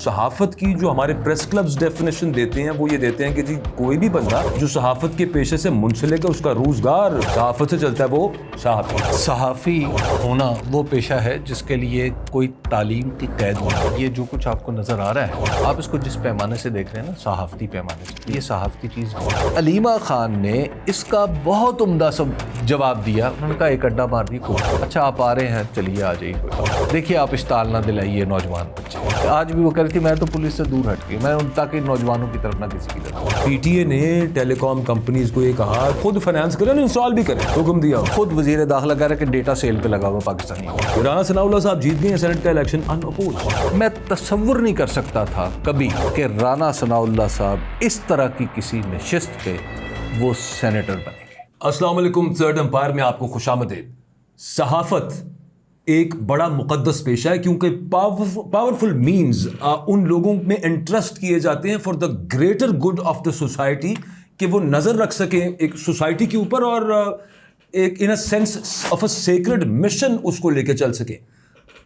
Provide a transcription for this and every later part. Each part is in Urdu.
صحافت کی جو ہمارے پریس کلبز ڈیفینیشن دیتے ہیں وہ یہ دیتے ہیں کہ جی کوئی بھی بندہ جو صحافت کے پیشے سے منسلک ہے اس کا روزگار صحافت سے چلتا ہے وہ صحافی. صحافی ہونا وہ پیشہ ہے جس کے لیے کوئی تعلیم کی قید نہیں. یہ جو کچھ آپ کو نظر آ رہا ہے آپ اس کو جس پیمانے سے دیکھ رہے ہیں نا صحافتی پیمانے سے, یہ صحافتی چیز ہے. علیمہ خان نے اس کا بہت عمدہ سب جواب دیا. انہوں نے کہا ایک اڈا مار دی کو اچھا آپ آ رہے ہیں چلیے آ جائیے, دیکھیے آپ اشتعال نہ دلائیے نوجوان بچے. آج بھی وہ کہہ رہی تھی میں تو پولیس سے دور ہٹ گئی, میں ان تاکہ نوجوانوں کی طرف نہ کسی کی طرف. پی ٹی اے نے ٹیلی کام کمپنیز کو یہ کہا خود فائنانس کریں انسٹال بھی کریں, حکم دیا. خود وزیر داخلہ کہہ رہا ہے کہ ڈیٹا سیل پہ لگا ہوا پاکستانی. رانا ثناء اللہ صاحب جیت گئے ہیں سینٹ کا الیکشن ان اپوزڈ. میں تصور نہیں کر سکتا تھا کبھی کہ رانا ثناء اللہ صاحب اس طرح کی کسی نشست پہ وہ سینیٹر بنے گے. السلام علیکم, تھرڈ امپائر میں آپ کو خوش آمدید. صحافت ایک بڑا مقدس پیشہ ہے کیونکہ پاورفل مینز ان لوگوں میں انٹرسٹ کیے جاتے ہیں for the greater good of the society کہ وہ نظر رکھ سکیں ایک سوسائٹی کے اوپر اور ایک in a sense of a sacred mission اس کو لے کے چل سکیں.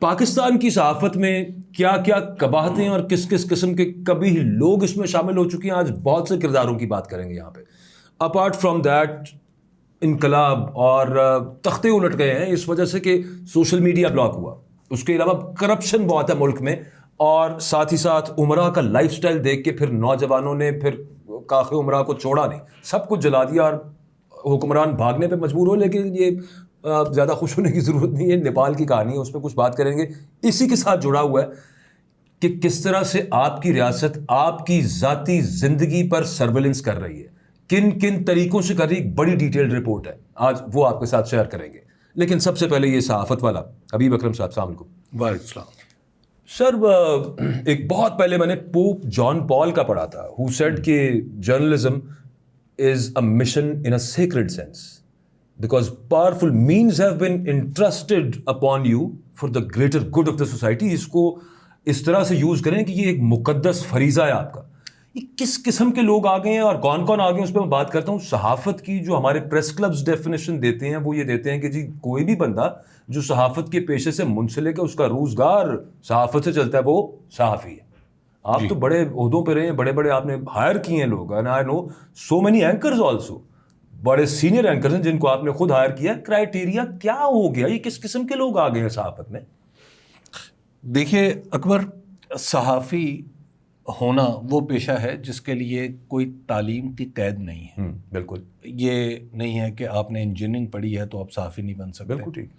پاکستان کی صحافت میں کیا کیا قباحتیں اور کس کس قسم کے کبھی لوگ اس میں شامل ہو چکے ہیں, آج بہت سے کرداروں کی بات کریں گے یہاں پہ. اپارٹ فرام دیٹ انقلاب اور تختے الٹ گئے ہیں اس وجہ سے کہ سوشل میڈیا بلاک ہوا. اس کے علاوہ کرپشن بہت ہے ملک میں, اور ساتھ ہی ساتھ عمرہ کا لائف سٹائل دیکھ کے پھر نوجوانوں نے پھر کاخ عمرہ کو چھوڑا نہیں, سب کچھ جلا دیا اور حکمران بھاگنے پہ مجبور ہو. لیکن یہ زیادہ خوش ہونے کی ضرورت نہیں ہے, نیپال کی کہانی ہے, اس پہ کچھ بات کریں گے. اسی کے ساتھ جڑا ہوا ہے کہ کس طرح سے آپ کی ریاست آپ کی ذاتی زندگی پر سرویلنس کر رہی ہے, کن کن طریقوں سے کر رہی, ایک بڑی ڈیٹیل رپورٹ ہے, آج وہ آپ کے ساتھ شیئر کریں گے. لیکن سب سے پہلے یہ صحافت والا حبیب اکرم صاحب, السلام علیکم. وعلیکم السلام. سر ایک بہت پہلے میں نے پوپ جان پال کا پڑھا تھا, ہو سیڈ کہ journalism is a mission in a sacred sense because powerful means have been interested upon you for the greater good of the society. اس کو اس طرح سے یوز کریں کہ یہ ایک مقدس فریضہ ہے آپ کا. یہ کس قسم کے لوگ آ گئے ہیں اور کون کون آ گئے ہیں اس پہ میں بات کرتا ہوں. صحافت کی جو ہمارے پریس کلبز ڈیفینیشن دیتے ہیں وہ یہ دیتے ہیں کہ جی کوئی بھی بندہ جو صحافت کے پیشے سے منسلک ہے اس کا روزگار صحافت سے چلتا ہے وہ صحافی ہے. آپ تو بڑے عہدوں پہ رہے ہیں, بڑے بڑے آپ نے ہائر کیے ہیں لوگ, and I know so many anchors also, بڑے سینئر اینکرز ہیں جن کو آپ نے خود ہائر کیا. کرائٹیریا کیا ہو گیا, یہ کس قسم کے لوگ آ گئے ہیں صحافت میں؟ دیکھیے اکبر, صحافی ہونا وہ پیشہ ہے جس کے لیے کوئی تعلیم کی قید نہیں ہے. بالکل یہ نہیں ہے کہ آپ نے انجینئرنگ پڑھی ہے تو آپ صحافی نہیں بن سکتے. بالکل ٹھیک.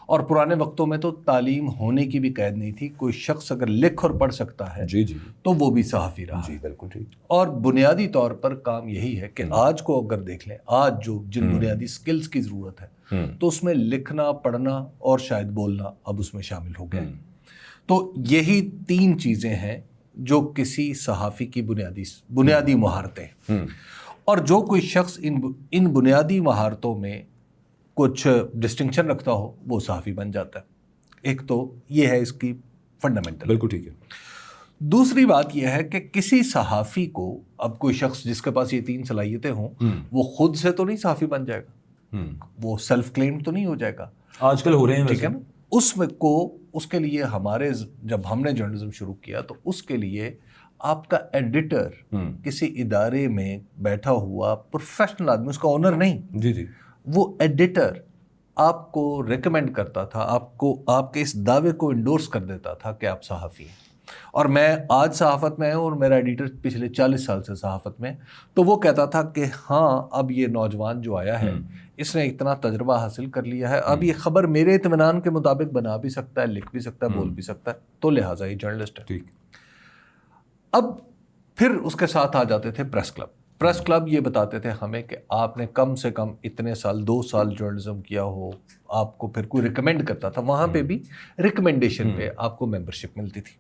اور پرانے وقتوں میں تو تعلیم ہونے کی بھی قید نہیں تھی, کوئی شخص اگر لکھ اور پڑھ سکتا ہے جی جی تو وہ بھی صحافی رہا. جی بالکل ٹھیک. اور بنیادی طور پر کام یہی ہے کہ آج کو اگر دیکھ لیں, آج جو جن بنیادی سکلز کی ضرورت ہے تو اس میں لکھنا, پڑھنا اور شاید بولنا اب اس میں شامل ہو گئے. تو یہی تین چیزیں ہیں جو کسی صحافی کی بنیادی مہارتیں. اور جو کوئی شخص ان بنیادی مہارتوں میں کچھ ڈسٹنکشن رکھتا ہو وہ صحافی بن جاتا ہے. ایک تو یہ ہے اس کی فنڈامنٹل. بالکل ٹھیک ہے. دوسری بات یہ ہے کہ کسی صحافی کو, اب کوئی شخص جس کے پاس یہ تین صلاحیتیں ہوں وہ خود سے تو نہیں صحافی بن جائے گا, وہ سیلف کلیم تو نہیں ہو جائے گا. آج کل ہو رہے ہیں, ٹھیک ہے نا. اس کے لیے ہمارے جب ہم نے جرنلزم شروع کیا تو اس کے لیے آپ کا ایڈیٹر کسی ادارے میں بیٹھا ہوا پروفیشنل آدمی, اس کا آنر نہیں, جی جی, وہ ایڈیٹر آپ کو ریکمینڈ کرتا تھا, آپ کے اس دعوے کو انڈورس کر دیتا تھا کہ آپ صحافی ہیں. اور میں آج صحافت میں ہوں اور میرا ایڈیٹر پچھلے 40 سال سے صحافت میں, تو وہ کہتا تھا کہ ہاں اب یہ نوجوان جو آیا ہے اس نے اتنا تجربہ حاصل کر لیا ہے, اب یہ خبر میرے اطمینان کے مطابق بنا بھی سکتا ہے, لکھ بھی سکتا ہے, بول بھی سکتا ہے, تو لہٰذا یہ جرنلسٹ ہے. ٹھیک. اب پھر اس کے ساتھ آ جاتے تھے پریس کلب. پریس کلب یہ بتاتے تھے ہمیں کہ آپ نے کم سے کم اتنے سال, 2 سال جرنلزم کیا ہو, آپ کو پھر کوئی ریکمینڈ کرتا تھا, وہاں پہ بھی ریکمینڈیشن پہ آپ کو ممبرشپ ملتی تھی.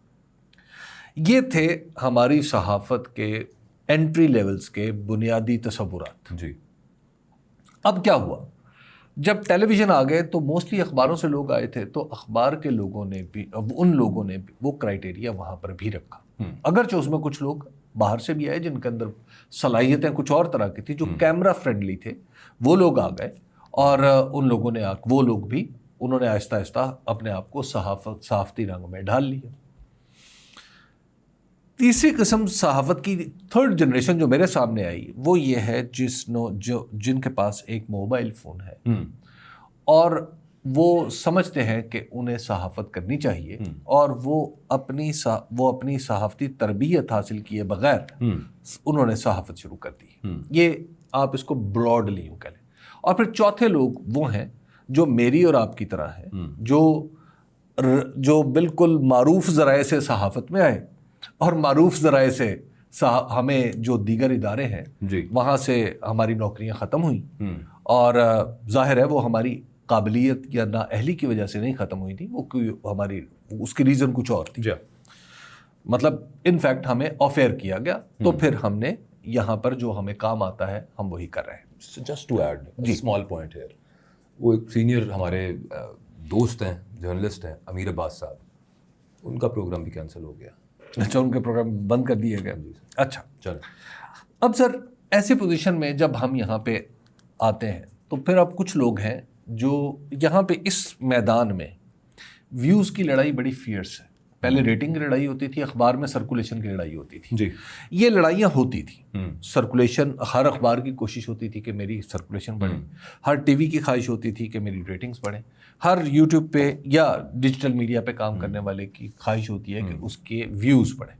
یہ تھے ہماری صحافت کے انٹری لیولز کے بنیادی تصورات. جی. اب کیا ہوا, جب ٹیلی ویژن آ گئے تو موسٹلی اخباروں سے لوگ آئے تھے, تو اخبار کے لوگوں نے بھی, ان لوگوں نے بھی وہ کرائٹیریا وہاں پر بھی رکھا. اگرچہ اس میں کچھ لوگ باہر سے بھی آئے جن کے اندر صلاحیتیں کچھ اور طرح کی تھی, جو کیمرہ فرینڈلی تھے, وہ لوگ آ گئے. اور ان لوگوں نے وہ لوگ بھی انہوں نے آہستہ آہستہ اپنے آپ کو صحافتی رنگ میں ڈھال لیا. تیسری قسم صحافت کی تھرڈ جنریشن جو میرے سامنے آئی وہ یہ ہے جن کے پاس ایک موبائل فون ہے اور وہ سمجھتے ہیں کہ انہیں صحافت کرنی چاہیے اور وہ اپنی صحافتی تربیت حاصل کیے بغیر انہوں نے صحافت شروع کر دی. یہ آپ اس کو براڈلی یوں کہہ لیں. اور پھر چوتھے لوگ وہ ہیں جو میری اور آپ کی طرح ہیں, جو بالکل معروف ذرائع سے صحافت میں آئے اور معروف ذرائع سے ہمیں جو دیگر ادارے ہیں وہاں سے ہماری نوکریاں ختم ہوئیں اور ظاہر ہے وہ ہماری قابلیت یا نااہلی کی وجہ سے نہیں ختم ہوئی تھی, وہ ہماری اس کی ریزن کچھ اور تھی. مطلب انفیکٹ ہمیں آفر کیا گیا تو پھر ہم نے یہاں پر جو ہمیں کام آتا ہے ہم وہی کر رہے ہیں. Just to add small point here, وہ ایک سینئر ہمارے دوست ہیں, جرنلسٹ ہیں, امیر عباس صاحب, ان کا پروگرام بھی کینسل ہو گیا. اچھا, ان کے پروگرام بند کر دیے گئے. اچھا چلیں. اب سر ایسی پوزیشن میں جب ہم یہاں پہ آتے ہیں تو پھر اب کچھ لوگ ہیں جو یہاں پہ اس میدان میں ویوز کی لڑائی بڑی فیئرس ہے. پہلے ریٹنگ کی لڑائی ہوتی تھی, اخبار میں سرکولیشن کی لڑائی ہوتی تھی. جی, یہ لڑائیاں ہوتی تھیں. سرکولیشن, ہر اخبار کی کوشش ہوتی تھی کہ میری سرکولیشن بڑھے, ہر ٹی وی کی خواہش ہوتی تھی کہ میری ریٹنگز بڑھیں, ہر یوٹیوب پہ یا ڈیجیٹل میڈیا پہ کام کرنے والے کی خواہش ہوتی ہے کہ اس کے ویوز بڑھیں.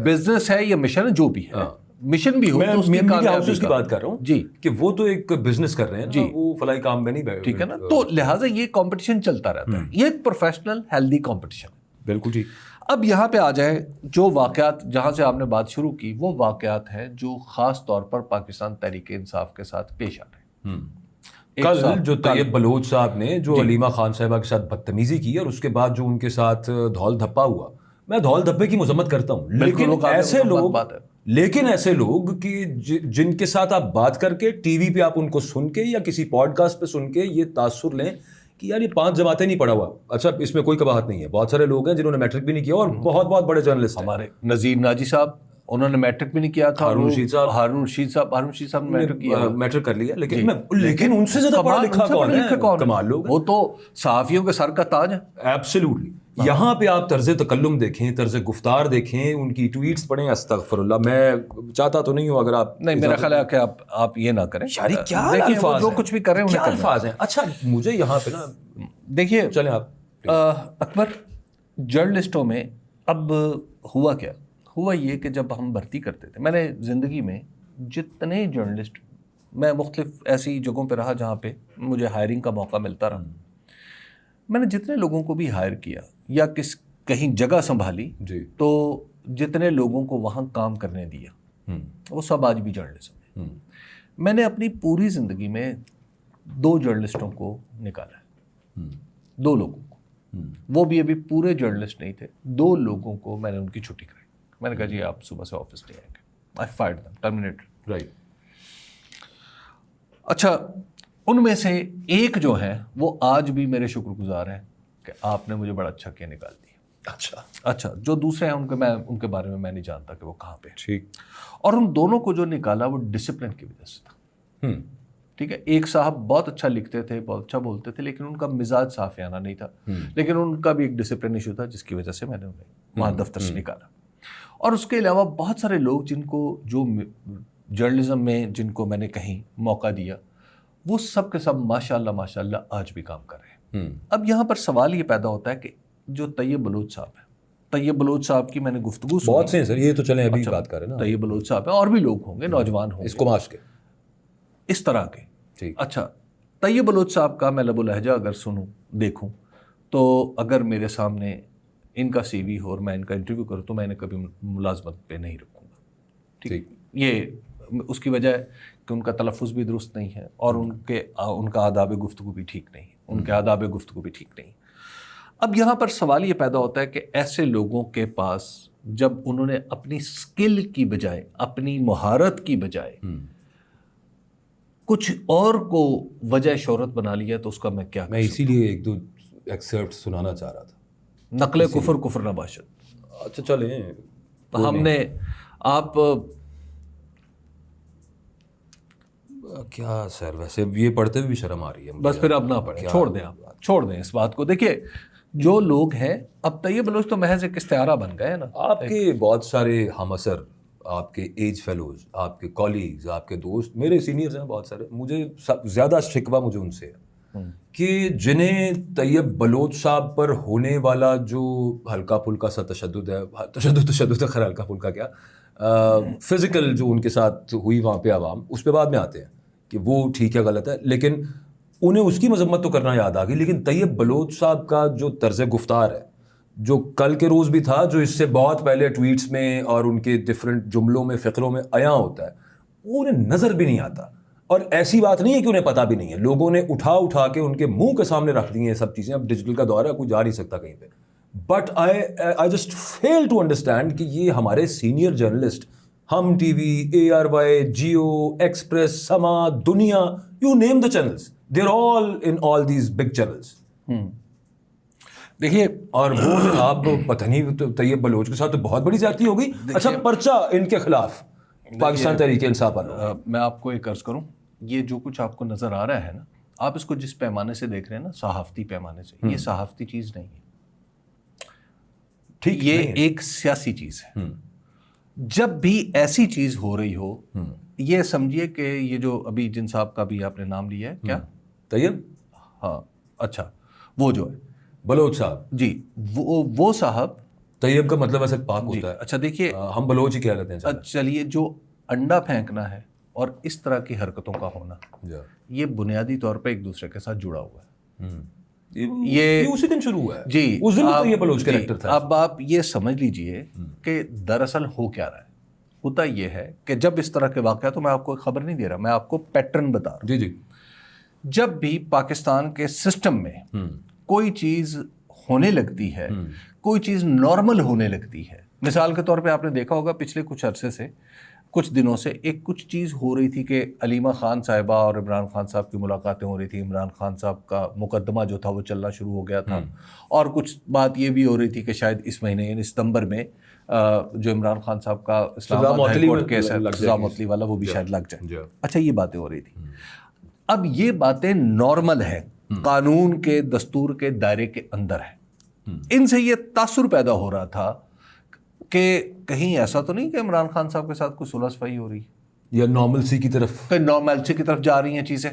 بزنس ہے یا مشن ہے, جو بھی ہے, مشن بھی ہو تو اس کی کامیابی کی بات کر رہا ہوں جی, کہ وہ تو ایک بزنس کر رہے ہیں جی, وہ فلاحی کام میں نہیں بیٹھے, ٹھیک ہے نا. تو لہٰذا یہ کمپٹیشن چلتا رہتا ہے, یہ ایک پروفیشنل ہیلدی کمپٹیشن. بالکل ٹھیک. اب یہاں پہ آ جائے جو واقعات جہاں سے آپ نے بات شروع کی, وہ واقعات ہیں جو خاص طور پر پاکستان تحریک انصاف کے ساتھ پیش آ رہے ہیں. کل جو طیب بلوچ صاحب نے جو علیمہ خان صاحبہ کے ساتھ بدتمیزی کی اور اس کے بعد جو ان کے ساتھ دھول دھپا ہوا, میں دھول دھپے کی مذمت کرتا ہوں, لیکن ایسے لوگ کہ جن کے ساتھ آپ بات کر کے ٹی وی پہ آپ ان کو سن کے یا کسی پوڈ کاسٹ پہ سن کے یہ تاثر لیں کہ یار یہ 5 جماعتیں نہیں پڑھا ہوا. اچھا, اس میں کوئی قباحت نہیں ہے, بہت سارے لوگ ہیں جنہوں نے میٹرک بھی نہیں کیا اور بہت بہت بڑے جرنلسٹ ہیں. ہمارے نذیر ناجی صاحب, انہوں نے میٹرک بھی نہیں کیا تھا. ہارون رشید صاحب نے میٹرک کر لیا, لیکن ان سے زیادہ پڑھا لکھا کون ہے؟ کمال لوگ, وہ تو صحافیوں کے سر کا تاج ہے. ایبسلیوٹلی. یہاں پہ آپ طرز تکلم دیکھیں, طرز گفتار دیکھیں, ان کی ٹویٹس پڑھیں. استغفر اللہ, میں چاہتا تو نہیں ہوں, اگر آپ نہیں, میرا خیال ہے کہ آپ یہ نہ کریں. یاری کیا الفاظ, جو کچھ بھی کریں کیا الفاظ ہیں. اچھا, مجھے یہاں پہ نا دیکھیے, چلیں آپ. اکبر, جرنلسٹوں میں اب ہوا کیا, ہوا یہ کہ جب ہم بھرتی کرتے تھے, میں نے زندگی میں جتنے جرنلسٹ, میں مختلف ایسی جگہوں پہ رہا جہاں پہ مجھے ہائرنگ کا موقع ملتا رہا, میں نے جتنے لوگوں کو بھی ہائر کیا یا کہیں جگہ سنبھالی تو جتنے لوگوں کو وہاں کام کرنے دیا وہ سب آج بھی جرنلسٹ ہیں. میں نے اپنی پوری زندگی میں 2 جرنلسٹوں کو نکالا ہے, 2 لوگوں کو, وہ بھی ابھی پورے جرنلسٹ نہیں تھے. 2 لوگوں کو میں نے ان کی چھٹی کرائی. میں نے کہا جی آپ صبح سے آفس نہیں آئیں گے, آئی فائرڈ دیم, ٹرمینیٹڈ. رائٹ. اچھا, ان میں سے ایک جو ہے وہ آج بھی میرے شکر گزار ہیں کہ آپ نے مجھے بڑا اچھا کیا نکال دیا. اچھا, جو دوسرے ہیں ان کے بارے میں نہیں جانتا کہ وہ کہاں پہ. ٹھیک. اور ان دونوں کو جو نکالا وہ ڈسپلن کی وجہ سے تھا. ٹھیک ہے, ایک صاحب بہت اچھا لکھتے تھے, بہت اچھا بولتے تھے, لیکن ان کا مزاج صافیانہ نہیں تھا, لیکن ان کا بھی ایک ڈسپلن ایشو تھا جس کی وجہ سے میں نے انہیں وہاں دفتر سے نکالا. اور اس کے علاوہ بہت سارے لوگ جن کو جو جرنلزم میں جن کو میں نے کہیں موقع دیا, وہ سب کے سب ماشاء اللہ آج بھی کام کر رہے ہیں. اب یہاں پر سوال یہ پیدا ہوتا ہے کہ جو طیب بلوچ صاحب ہیں, طیب بلوچ صاحب کی میں نے گفتگو سنی. بہت سے ہیں سر, یہ تو چلیں ابھی بات کر رہے ہیں نا. طیب بلوچ صاحب ہیں, اور بھی لوگ ہوں گے, نوجوان ہوں گے اس کو معاش کے اس طرح کے. اچھا, طیب بلوچ صاحب کا میں لب و لہجہ اگر سنوں دیکھوں تو اگر میرے سامنے ان کا سی وی ہو اور میں ان کا انٹرویو کروں تو میں انہیں کبھی ملازمت پہ نہیں رکھوں گا. ٹھیک, یہ اس کی وجہ ہے کہ ان کا تلفظ بھی درست نہیں ہے اور ان کا آداب گفتگو بھی ٹھیک نہیں, ان کے آداب گفتگو بھی ٹھیک نہیں. اب یہاں پر سوال یہ پیدا ہوتا ہے کہ ایسے لوگوں کے پاس جب انہوں نے اپنی سکل کی بجائے, اپنی مہارت کی بجائے کچھ اور کو وجہ شہرت بنا لیا تو اس کا میں کیا. میں اسی لیے 1-2 ایکسرپٹ سنانا چاہ رہا تھا. نقل کفر نہ باشد. اچھا چلیں, ہم نے آپ کیا سر, ویسے یہ پڑھتے ہوئے بھی شرم آ رہی ہے. بس پھر اب نہ پڑھیں, چھوڑ دیں اس بات کو. دیکھیے, جو لوگ ہیں اب طیب بلوچ تو محض ایک استعارہ بن گئے نا. آپ کے بہت سارے ہم اثر، آپ کے ایج فیلوز، آپ کے کالیگز، آپ کے دوست، میرے سینئرز ہیں بہت سارے، مجھے زیادہ شکوہ مجھے ان سے ہے کہ جنہیں طیب بلوچ صاحب پر ہونے والا جو ہلکا پھلکا سا تشدد ہے، تشدد خیر ہلکا پھلکا کیا، فزیکل جو ان کے ساتھ ہوئی وہاں پہ عوام، اس پہ بعد میں آتے ہیں کہ وہ ٹھیک ہے غلط ہے، لیکن انہیں اس کی مذمت تو کرنا یاد آ گئی. لیکن طیب بلوچ صاحب کا جو طرز گفتار ہے، جو کل کے روز بھی تھا، جو اس سے بہت پہلے ٹویٹس میں اور ان کے ڈفرینٹ جملوں میں، فقروں میں عیاں ہوتا ہے، وہ انہیں نظر بھی نہیں آتا. اور ایسی بات نہیں ہے کہ انہیں پتہ بھی نہیں ہے، لوگوں نے اٹھا کے ان کے منہ کے سامنے رکھ دی ہیں سب چیزیں. اب ڈیجیٹل کا دور ہے، کوئی جا نہیں سکتا کہیں پہ. But I just feel to understand کہ یہ ہمارے senior journalist, Hum T V, ARY، Geo, Express, Samaa, Dunya, you name the channels, they are all in all these big channels. دیکھیے، اور وہ جناب پتہ نہیں طیب بلوچ کے ساتھ تو بہت بڑی زیادتی ہو گئی. اچھا، پرچہ ان کے خلاف پاکستان تحریک انصاف والوں. میں آپ کو ایک عرض کروں، یہ جو کچھ آپ کو نظر آ رہا ہے نا، آپ اس کو جس پیمانے سے دیکھ رہے ہیں نا، صحافتی پیمانے سے، یہ صحافتی چیز نہیں ہے. ٹھیک، یہ ایک سیاسی چیز ہے. جب بھی ایسی چیز ہو رہی ہو، یہ سمجھیے کہ یہ جو ابھی جن صاحب کا بھی آپ نے نام لیا ہے، کیا طیب، ہاں اچھا، وہ جو ہے بلوچ صاحب، جی، وہ صاحب، طیب کا مطلب ایسے پاک ہوتا ہے. اچھا دیکھیے، ہم بلوچ ہی کہہ لیتے ہیں. چلیے، جو انڈا پھینکنا ہے اور اس طرح کی حرکتوں کا ہونا، یہ بنیادی طور پہ ایک دوسرے کے ساتھ جڑا ہوا ہے. یہ اسی دن شروع ہوا ہے جی، اس دن طیب بلوچ کریکٹر تھا. اب آپ یہ سمجھ لیجئے کہ دراصل ہو کیا رہا ہے. ہوتا یہ ہے کہ جب اس طرح کے واقعات، تو میں آپ کو خبر نہیں دے رہا، میں آپ کو پیٹرن بتا رہا ہوں. جی جی. جب بھی پاکستان کے سسٹم میں کوئی چیز ہونے لگتی ہے، کوئی چیز نارمل ہونے لگتی ہے، مثال کے طور پہ آپ نے دیکھا ہوگا پچھلے کچھ عرصے سے، کچھ دنوں سے ایک کچھ چیز ہو رہی تھی کہ علیمہ خان صاحبہ اور عمران خان صاحب کی ملاقاتیں ہو رہی تھی. عمران خان صاحب کا مقدمہ جو تھا وہ چلنا شروع ہو گیا تھا. اور کچھ بات یہ بھی ہو رہی تھی کہ شاید اس مہینے یعنی ستمبر میں جو عمران خان صاحب کا اسلام آباد ہائی کورٹ کیس ہے، سزا معطلی والا، وہ بھی شاید لگ جائے. اچھا، یہ باتیں ہو رہی تھی. اب یہ باتیں نارمل ہیں، قانون کے، دستور کے دائرے کے اندر ہیں. ان سے یہ تاثر پیدا ہو رہا تھا کہ کہیں ایسا تو نہیں کہ عمران خان صاحب کے ساتھ کوئی صلح صفائی ہو رہی ہے، یا نارملسی کی طرف، کہ نارملسی کی طرف جا رہی ہیں چیزیں.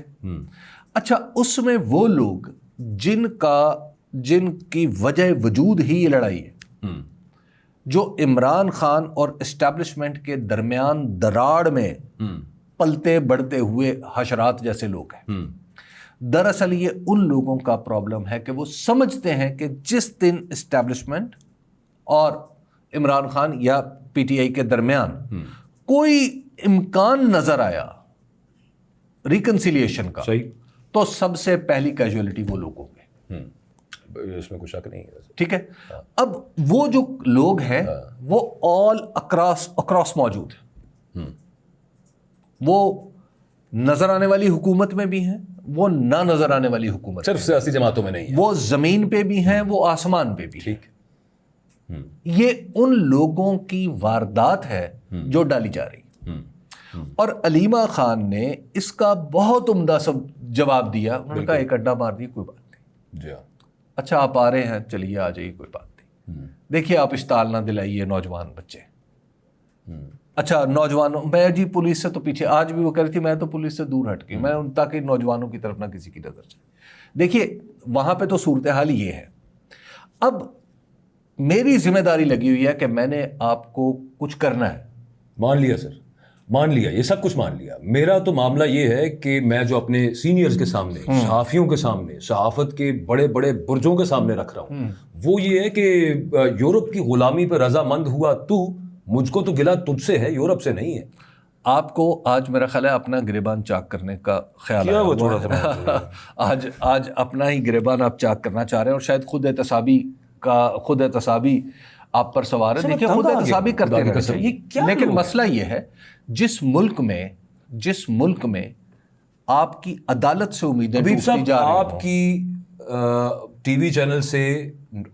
اچھا، اس میں وہ لوگ جن کی وجہ وجود ہی یہ لڑائی ہے، جو عمران خان اور اسٹیبلشمنٹ کے درمیان دراڑ میں پلتے بڑھتے ہوئے حشرات جیسے لوگ ہیں. دراصل یہ ان لوگوں کا پرابلم ہے کہ وہ سمجھتے ہیں کہ جس دن اسٹیبلشمنٹ اور عمران خان یا PTI کے درمیان کوئی امکان نظر آیا ریکنسیلیشن کا، تو سب سے پہلی کیجولیٹی وہ لوگ ہوں گے. اس میں کوئی شک نہیں ہے. ٹھیک ہے. اب وہ جو لوگ ہیں وہ آل اکراس موجود ہیں. وہ نظر آنے والی حکومت میں بھی ہیں، وہ نہ نظر آنے والی حکومت، صرف سیاسی جماعتوں میں نہیں ہے. وہ زمین پہ بھی ہیں، وہ آسمان پہ بھی. ٹھیک. یہ ان لوگوں کی واردات ہے جو ڈالی جا رہی. اور علیمہ خان نے اس کا بہت عمدہ سب جواب دیا. انہوں نے کہا ایک اڈا مار دیا، کوئی بات نہیں. اچھا، آپ آ رہے ہیں، چلیے آ جائیے، کوئی بات نہیں. دیکھیے، آپ اشتعال نہ دلائیے نوجوان بچے. اچھا، نوجوانوں، میں جی پولیس سے تو پیچھے، آج بھی وہ کہہ رہی تھی میں تو پولیس سے دور ہٹ گئی، میں تاکہ نوجوانوں کی طرف نہ کسی کی نظر جائے. دیکھیے، وہاں پہ تو صورتحال یہ ہے. اب میری ذمہ داری لگی ہوئی ہے کہ میں نے آپ کو کچھ کرنا ہے. مان لیا سر، مان لیا، یہ سب کچھ مان لیا. میرا تو معاملہ یہ ہے کہ میں جو اپنے سینئرز کے سامنے، صحافیوں کے سامنے، صحافت کے بڑے بڑے برجوں کے سامنے رکھ رہا ہوں، وہ یہ ہے کہ یورپ کی غلامی پہ رضامند ہوا تو، مجھ کو تو گلا تجھ سے ہے، یورپ سے نہیں ہے. آپ کو آج میرا خیال ہے اپنا گریبان چاک کرنے کا خیال ہے. آج اپنا ہی گریبان آپ چاک کرنا چاہ رہے ہیں، اور شاید خود احتسابی آپ پر سوار ہے. دیکھیے، خود احتسابی کرتے رہے، لیکن مسئلہ یہ ہے جس ملک میں آپ کی عدالت سے امیدیں ٹوٹتی جا رہی ہیں، آپ کی ٹی وی چینل سے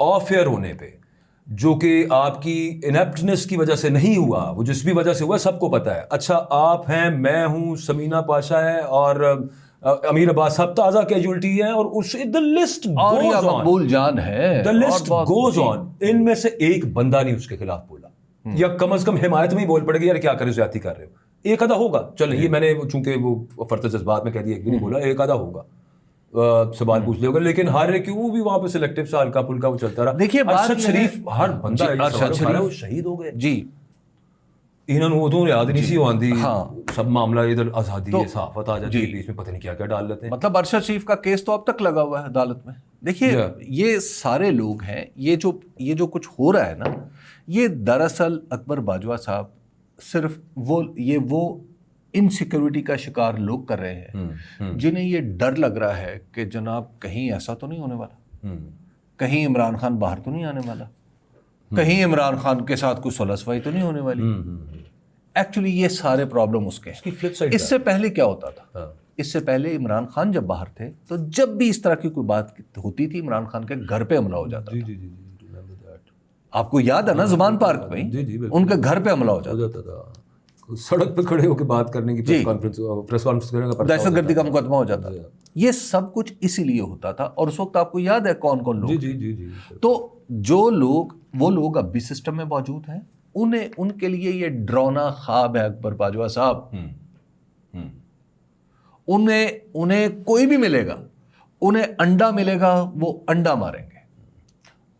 آف ایئر ہونے پہ، جو کہ آپ کی انیپٹنس کی وجہ سے نہیں ہوا، وہ جس بھی وجہ سے ہوا سب کو پتا ہے. اچھا، آپ ہیں، میں ہوں، سمینہ پاشا ہے، اور امیر عباس صاحب تازہ کیجولٹی ہیں, اور اس the list عاریہ goes on. مقبول جان ہے, The list goes on. ان میں سے ایک بندہ نہیں اس کے خلاف بولا, یا کم از کم حمایت میں ہی بول پڑے گا یار کیا کرے, زیادتی کر رہے ہو. ایک آدھا ہوگا, چلیں یہ میں نے چونکہ وہ فرط جذبات میں کہہ دیا, ایک بھی نہیں بولا, ایک آدھا ہوگا سوال پوچھ لے ہوگا, لیکن ہر ایک وہ بھی وہاں پہ سلیکٹو سا ہلکا پھلکا وہ چلتا رہا. دیکھیے ارشد شریف ہر بندہ ارشد شریف وہ شہید ہو گئے جی, انہوں نے ادھر یاد نہیں سی آندی, سب معاملہ ادھر آزادی صحافت آ جاتی ہے بیچ میں, پتہ نہیں کیا کیا ڈال لیتے ہیں. مطلب ارشد شریف کا کیس تو اب تک لگا ہوا ہے عدالت میں. دیکھیے یہ سارے لوگ ہیں, یہ جو کچھ ہو رہا ہے نا, یہ دراصل اکبر باجوہ صاحب صرف وہ انسیکیورٹی کا شکار لوگ کر رہے ہیں جنہیں یہ ڈر لگ رہا ہے کہ جناب کہیں ایسا تو نہیں ہونے والا, کہیں عمران خان باہر تو نہیں آنے والا, کہیں عمران خان کے ساتھ کوئی صلح صفائی تو نہیں ہونے والی. ایکچولی یہ سارے پرابلم اس کے ہیں. اس سے پہلے کیا ہوتا تھا, اس سے پہلے عمران خان جب باہر تھے تو جب بھی اس طرح کی کوئی بات ہوتی تھی عمران خان کے گھر پہ حملہ ہو جاتا تھا. آپ کو یاد ہے نا زمان پارک میں ان کے گھر پہ حملہ ہو جاتا تھا, سڑک پہ کھڑے ہو کے بات کرنے کی پریس کانفرنس کرنے کا دہشت گردی کا مقدمہ ہو جاتا تھا. یہ سب کچھ اسی لیے ہوتا تھا, اور اس وقت آپ کو یاد ہے کون کون لوگ. تو جو لوگ وہ لوگ اب بھی سسٹم میں موجود ہیں, ان کے لیے یہ ڈرونا خواب ہے اکبر باجوہ صاحب. انہیں کوئی بھی ملے گا, انہیں انڈا ملے گا, وہ انڈا ماریں گے.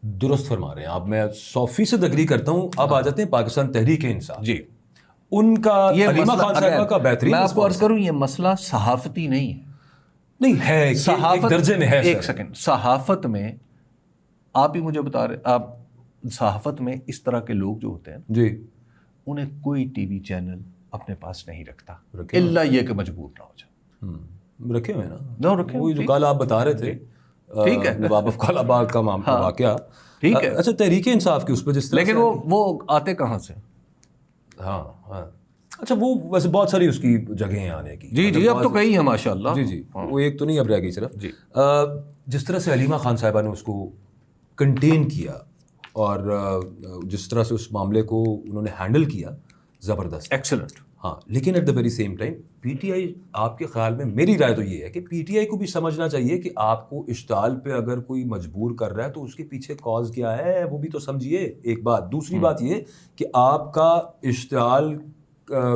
درست فرما رہے ہیں آپ, میں 100% اگری کرتا ہوں. اب آ جاتے ہیں پاکستان تحریک انصاف. جی, ان کا علیمہ خان صاحبہ کا بہترین, میں آپ کو عرض کروں یہ مسئلہ صحافتی نہیں ہے. نہیں ہے, ایک درجے میں ہے. ایک سیکنڈ, صحافت میں آپ ہی مجھے بتا رہے, آپ صحافت میں اس طرح کے لوگ جو ہوتے ہیں جی, انہیں کوئی ٹی وی چینل اپنے پاس نہیں رکھتا الا یہ کہ مجبور نہ ہو جائے. رکھے ہوئے نا, وہی جو کل آپ بتا رہے تھے, ٹھیک ہے, نواب افضل آباد کا واقعہ, ٹھیک ہے. اچھا تحریک انصاف کی اس پہ جس طرح, لیکن وہ آتے کہاں سے؟ ہاں اچھا, وہ ویسے بہت ساری اس کی جگہیں ہیں آنے کی. جی اب تو کئی ہیں ماشاء اللہ. جی وہ ایک تو نہیں اب رہ گئی صرف. جی, جس طرح سے علیمہ خان صاحبہ نے اس کو کنٹین کیا اور جس طرح سے اس معاملے کو انہوں نے ہینڈل کیا, زبردست, ایکسلنٹ. ہاں, لیکن at the very same time P T I, آپ کے خیال میں, میری رائے تو یہ ہے کہ پی ٹی آئی کو بھی سمجھنا چاہیے کہ آپ کو اشتعال پہ اگر کوئی مجبور کر رہا ہے تو اس کے پیچھے کاز کیا ہے, وہ بھی تو سمجھیے. ایک بات. دوسری بات یہ کہ آپ کا اشتعال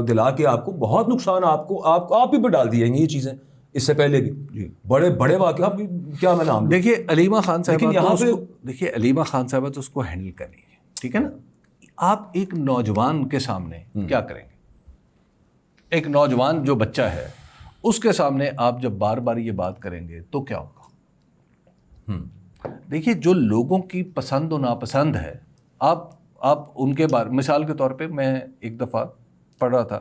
دلا کے آپ کو بہت نقصان آپ ہی پہ ڈال دیے یہ چیزیں. اس سے پہلے بھی بڑے بڑے واقعات, کیا میں نام, دیکھیے علیمہ خان صاحبہ, یہاں پہ دیکھیے علیمہ خان صاحبہ تو اس کو ہینڈل کریں گے, ٹھیک ہے نا. آپ ایک نوجوان کے سامنے کیا کریں گے؟ ایک نوجوان جو بچہ ہے اس کے سامنے آپ جب بار بار یہ بات کریں گے تو کیا ہوگا؟ دیکھیے جو لوگوں کی پسند و ناپسند ہے, آپ ان کے بارے, مثال کے طور پہ میں ایک دفعہ پڑھ رہا تھا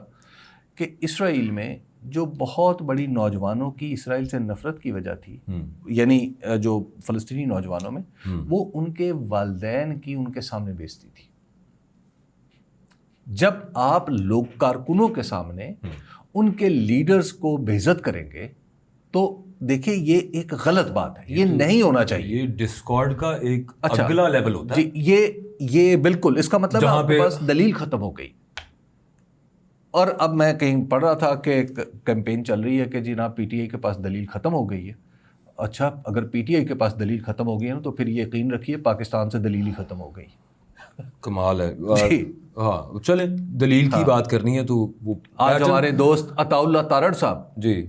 کہ اسرائیل میں جو بہت بڑی نوجوانوں کی اسرائیل سے نفرت کی وجہ تھی, یعنی جو فلسطینی نوجوانوں میں, وہ ان کے والدین کی ان کے سامنے بیزتی تھی. جب آپ لوگ کارکنوں کے سامنے ان کے لیڈرز کو بے عزت کریں گے تو دیکھیں یہ ایک غلط بات ہے, یہ نہیں ہونا چاہیے. یہ ڈسکارڈ کا ایک اگلا لیول ہوتا ہے. جی, یہ بالکل اس کا مطلب آپ کے پاس دلیل ختم ہو گئی. اور اب میں کہیں پڑھ رہا تھا کہ کیمپین چل رہی ہے کہ جناب پی ٹی آئی کے پاس دلیل ختم ہو گئی ہے. اچھا, اگر پی ٹی آئی کے پاس دلیل ختم ہو گئی ہے نا تو پھر یقین رکھیے پاکستان سے دلیل ہی ختم ہو گئی. کمال ہے. ہاں چلیں, دلیل کی بات کرنی ہے تو وہ آج ہمارے دوست عطا اللہ تارڑ صاحب, جی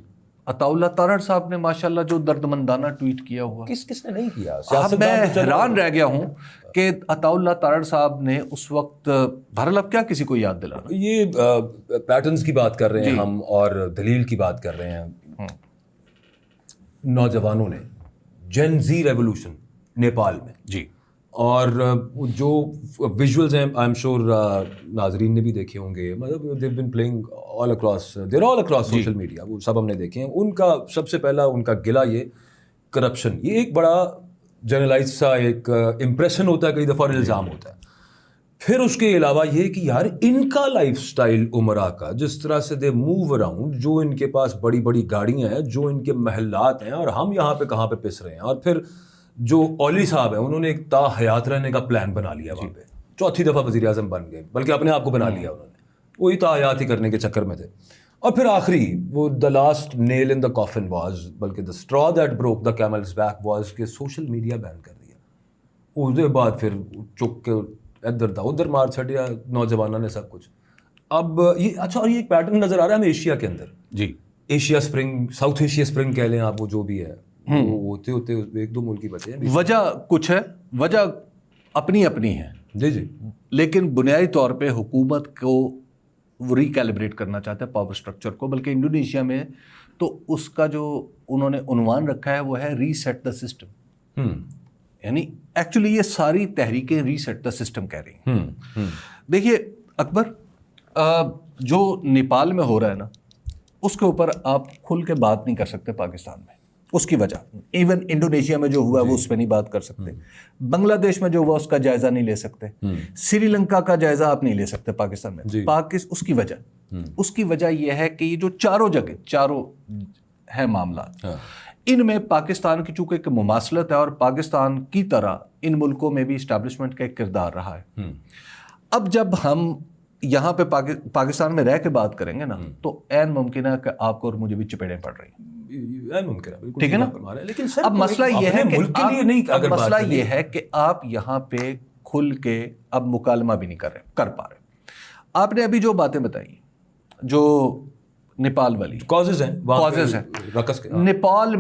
عطا اللہ تارڑ صاحب نے ماشاءاللہ جو دردمندانہ ٹویٹ کیا ہوا, کس نے نہیں کیا. میں حیران رہ گیا ہوں کہ عطا اللہ تارڑ صاحب نے اس وقت, بہرحال اب کیا کسی کو یاد دلانا, یہ پیٹرنز کی بات کر رہے ہیں ہم اور دلیل کی بات کر رہے ہیں. نوجوانوں نے جین زی ریولوشن نیپال میں, جی, اور جو ویژولز ہیں آئی ایم شیور ناظرین نے بھی دیکھے ہوں گے, مطلب they've been playing all across social media, وہ سب ہم نے دیکھے ہیں. ان کا سب سے پہلا ان کا گلہ یہ کرپشن, یہ ایک بڑا جنرلائز سا ایک امپریشن ہوتا ہے, کئی دفعہ الزام ہوتا ہے. پھر اس کے علاوہ یہ کہ یار ان کا لائف سٹائل عمرہ کا, جس طرح سے دے موو اراؤنڈ, جو ان کے پاس بڑی بڑی گاڑیاں ہیں, جو ان کے محلات ہیں, اور ہم یہاں پہ کہاں پہ پس رہے ہیں. اور پھر جو اولی صاحب ہیں انہوں نے ایک تا حیات رہنے کا پلان بنا لیا وہاں پہ, چوتھی دفعہ وزیر اعظم بن گئے, بلکہ اپنے آپ کو بنا لیا انہوں نے, وہی تا حیات ہی کرنے کے چکر میں تھے. اور پھر آخری وہ the last Nile in the coffin was, بلکہ the straw that broke the camel's back was کہ سوشل میڈیا بین کر دیا. اس کے بعد پھر چک کے ادھر دا ادھر مار چھڑیا نوجوانوں نے سب کچھ. اب یہ اچھا، اور یہ ایک پیٹرن نظر آ رہا ہے ہمیں ایشیا کے اندر. جی Asia spring, South Asia spring کہہ لیں آپ، وہ جو بھی ہے وہ ہوتے ہوتے ایک دو ملک ہی بچے ہیں. وجہ کچھ ہے، وجہ اپنی اپنی ہے. جی لیکن بنیادی طور پہ حکومت کو وہ ریکیلیبریٹ کرنا چاہتا ہے پاور سٹرکچر کو. بلکہ انڈونیشیا میں تو اس کا جو انہوں نے عنوان رکھا ہے وہ ہے ری سیٹ دا سسٹم. یعنی ایکچولی یہ ساری تحریکیں ری سیٹ دا سسٹم کہہ رہی ہیں. دیکھیے اکبر، جو نیپال میں ہو رہا ہے نا، اس کے اوپر آپ کھل کے بات نہیں کر سکتے پاکستان میں. اس کی وجہ ایون انڈونیشیا میں جو ہوا ہے وہ اس پہ نہیں بات کر سکتے. بنگلہ دیش میں جو ہوا اس کا جائزہ نہیں لے سکتے. سری لنکا کا جائزہ آپ نہیں لے سکتے پاکستان میں. اس کی وجہ یہ ہے کہ یہ جو چاروں ہے معاملات، ان میں پاکستان کی چونکہ ایک مماثلت ہے، اور پاکستان کی طرح ان ملکوں میں بھی اسٹیبلشمنٹ کا ایک کردار رہا ہے. اب جب ہم یہاں پہ پاکستان میں رہ کے بات کریں گے نا، تو عین ممکن ہے کہ آپ کو اور مجھے بھی چپیڑیں پڑ رہی ہیں. ٹھیک ہے نا؟ لیکن اب مسئلہ یہ ہے کہ آپ یہاں پہ کھل کے اب مکالمہ بھی نہیں کر پا رہے. آپ نے ابھی جو باتیں بتائی، جو نیپال والی کازز ہیں. نیپال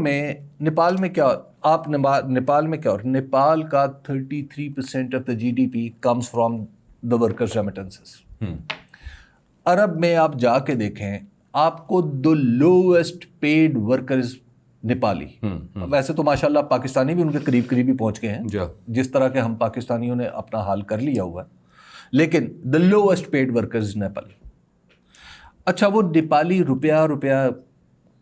میں کیا آپ نیپال میں کیا، اور نیپال کا 33% of the GDP comes from the workers remittances. عرب میں آپ جا کے دیکھیں، آپ کو the lowest paid workers Nepali. ویسے تو ماشاءاللہ پاکستانی بھی ان کے قریب ہی پہنچ گئے ہیں، جس طرح کہ ہم پاکستانیوں نے اپنا حال کر لیا ہوا ہے. لیکن دا لوئسٹ پیڈ ورکرز نیپالی. اچھا، وہ نیپالی روپیہ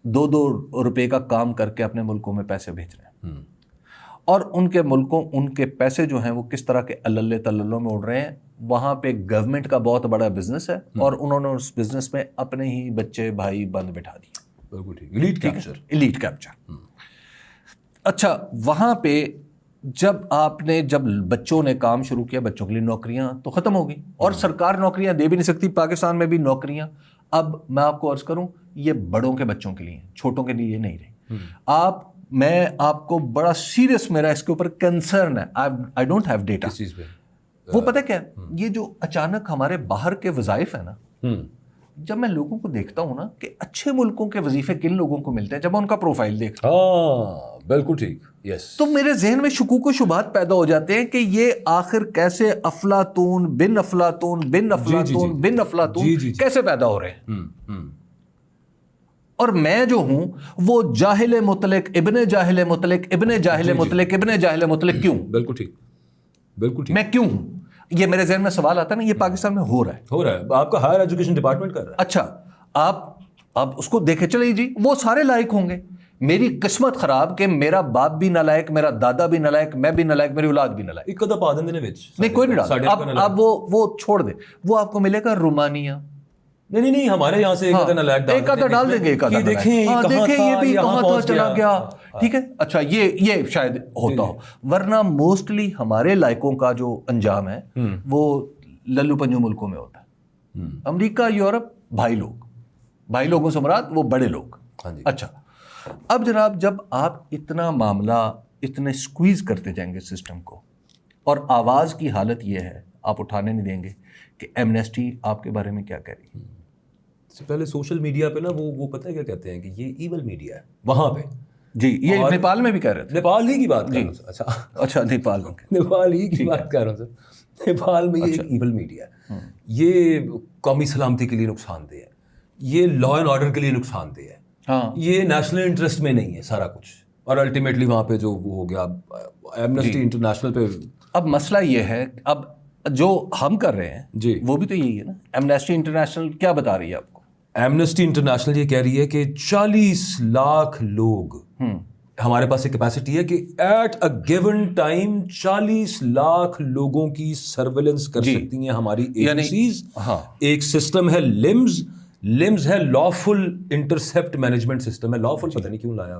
2 روپے کا کام کر کے اپنے ملکوں میں پیسے بھیج رہے ہیں، اور ان کے پیسے جو ہیں وہ کس طرح کے اللہ تللوں میں اڑ رہے ہیں. وہاں پہ گورنمنٹ کا بہت بڑا بزنس ہے، اور انہوں نے اس بزنس میں اپنے ہی بچے بھائی بند بٹھا دیے. Elite capture. اچھا، وہاں پہ جب بچوں نے کام شروع کیا، بچوں کے لیے نوکریاں تو ختم ہو گئی، اور سرکار نوکریاں دے بھی نہیں سکتی. پاکستان میں بھی نوکریاں اب میں آپ کو عرض کروں یہ بڑوں کے بچوں کے لیے ہیں، چھوٹوں کے لیے نہیں رہی. میں آپ کو بڑا سیریس میرا اس کے اوپر کنسرن ہے. I don't have data. وہ پتہ کیا، یہ جو اچانک ہمارے باہر کے وظائف ہیں نا، جب میں لوگوں کو دیکھتا ہوں نا کہ اچھے ملکوں کے وظیفے کن لوگوں کو ملتے ہیں، جب میں ان کا پروفائل دیکھتا ہوں، بالکل ٹھیک، یس، تو میرے ذہن میں شکوک و شبہات پیدا ہو جاتے ہیں کہ یہ آخر کیسے افلاطون بن افلاطون کیسے پیدا ہو رہے ہیں. اور میں جو ہوں وہ جاہل مطلق ابن جاہل مطلق کیوں؟ بالکل ٹھیک. میں کیوں ہوں؟ یہ میرے ذہن میں سوال آتا ہے نا. یہ پاکستان میں ہو رہا ہے. آپ کا ہائر ایجوکیشن ڈپارٹمنٹ کر رہا ہے. اچھا، آپ اس کو دیکھے چلے جی، وہ سارے لائق ہوں گے. میری قسمت خراب کہ میرا باپ بھی نالائق، میرا دادا بھی نالائق، میں بھی نالائق، میری اولاد بھی نالائق. ایک پا دیں نہیں، کوئی نہیں ڈالتا. اب وہ چھوڑ دے. وہ آپ کو ملے گا رومانیہ. نہیں، ہمارے یہاں سے ایک آدھا ڈال دیں گے. دیکھیں یہ بھی کہاں تھا چلا گیا. ٹھیک ہے، اچھا، یہ شاید ہوتا ہو، ورنہ موسٹلی ہمارے لائقوں کا جو انجام ہے وہ للو پنجو ملکوں میں ہوتا ہے. امریکہ، یورپ، بھائی لوگوں سے مراد وہ بڑے لوگ. اچھا، اب جناب جب آپ اتنا معاملہ اتنے سکویز کرتے جائیں گے سسٹم کو، اور آواز کی حالت یہ ہے آپ اٹھانے نہیں دیں گے کہ ایمنیسٹی آپ کے بارے میں کیا کہہ رہی ہے. سے پہلے سوشل میڈیا پہ نا وہ پتہ ہے کیا کہتے ہیں کہ یہ ایول میڈیا ہے وہاں پہ. جی، یہ نیپال میں بھی کہہ رہے تھے. نیپال ہی کی بات کر رہا ہوں. اچھا، نیپال ہی کی بات کر رہا ہوں سر. نیپال میں یہ ایک ایول میڈیا ہے. یہ قومی سلامتی کے لیے نقصان دہ ہے، یہ لا اینڈ آرڈر کے لیے نقصان دہ ہے، یہ نیشنل انٹرسٹ میں نہیں ہے سارا کچھ. اور الٹیمیٹلی وہاں پہ جو وہ ہو گیا ایمنسٹی انٹرنیشنل پہ. اب مسئلہ یہ ہے، اب جو ہم کر رہے ہیں جی وہ بھی تو یہی ہے نا. ایمنسٹی انٹرنیشنل کیا بتا رہی ہے آپ کو؟ ایمنسٹی انٹرنیشنل یہ کہہ رہی ہے کہ 40 لاکھ لوگ ہمارے پاس ایک کیپیسٹی ہے کہ at a given time 40 lakh لوگوں کی سرویلنس کر سکتی ہیں ہماری ایجنسیز. ایک سسٹم ہے لمز ہے لافل انٹرسیپٹ مینجمنٹ سسٹم ہے. لافل پتہ نہیں کیوں لایا،